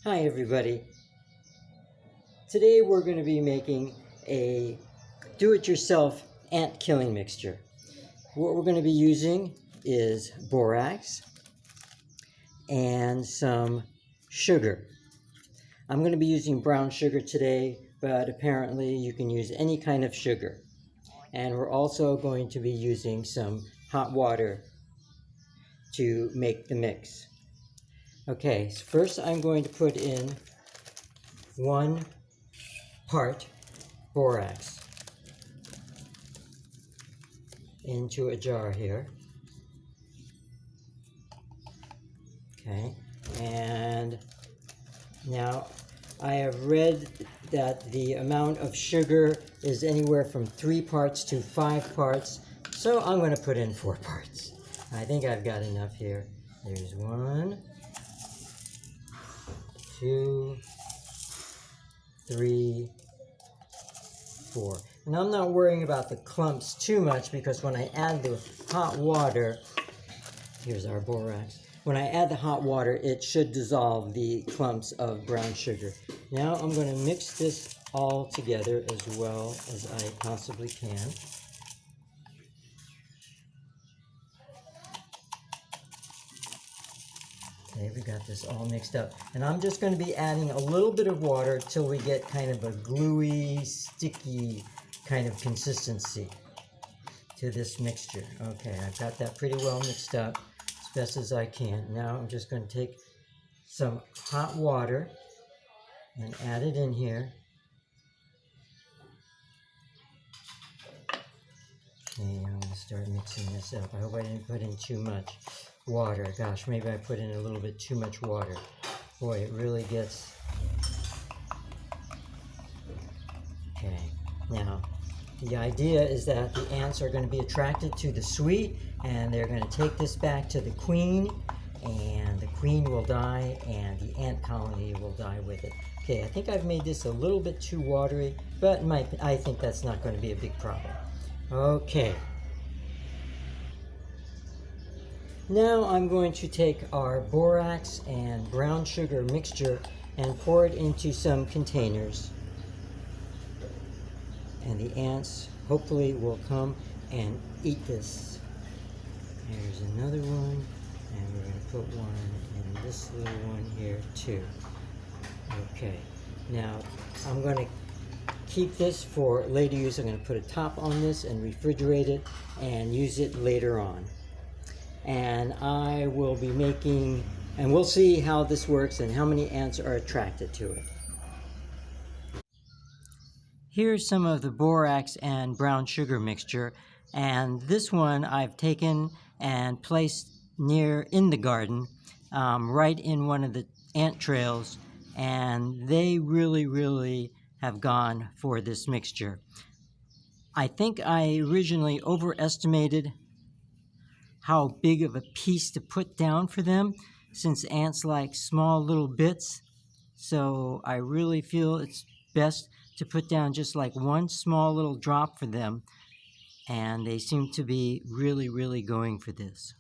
Hi everybody. Today we're going to be making a do-it-yourself ant killing mixture. What we're going to be using is borax and some sugar. I'm going to be using brown sugar today, but apparently you can use any kind of sugar. And we're also going to be using some hot water to make the mix. Okay, so first I'm going to put in 1 part borax into a jar here. Okay, and now I have read that the amount of sugar is anywhere from 3 parts to 5 parts, so I'm going to put in 4 parts. I think I've got enough here. There's 1, 2, 3, 4. And I'm not worrying about the clumps too much because when I add the hot water, here's our borax. When I add the hot water, it should dissolve the clumps of brown sugar. Now I'm going to mix this all together as well as I possibly can. Okay, we got this all mixed up. And I'm just going to be adding a little bit of water till we get kind of a gluey, sticky kind of consistency to this mixture. Okay, I've got that pretty well mixed up as best as I can. Now I'm just going to take some hot water and add it in here. Okay, I'm going to start mixing this up. I hope I didn't put in too much water. Gosh, maybe I put in a little bit too much water. Boy, it really gets... Okay, now the idea is that the ants are going to be attracted to the sweet, and they're going to take this back to the queen, and the queen will die, and the ant colony will die with it. Okay, I think I've made this a little bit too watery, but I think that's not going to be a big problem. Okay. Now I'm going to take our borax and brown sugar mixture and pour it into some containers. And the ants hopefully will come and eat this. Here's another one, and we're going to put one in this little one here too. Okay, now I'm going to keep this for later use. I'm going to put a top on this and refrigerate it and use it later on. And I will be making, and we'll see how this works and how many ants are attracted to it. Here's some of the borax and brown sugar mixture, and this one I've taken and placed near in the garden, right in one of the ant trails, and they really have gone for this mixture. I think I originally overestimated how big of a piece to put down for them, since ants like small little bits. So I really feel it's best to put down just like one small little drop for them, and they seem to be really going for this.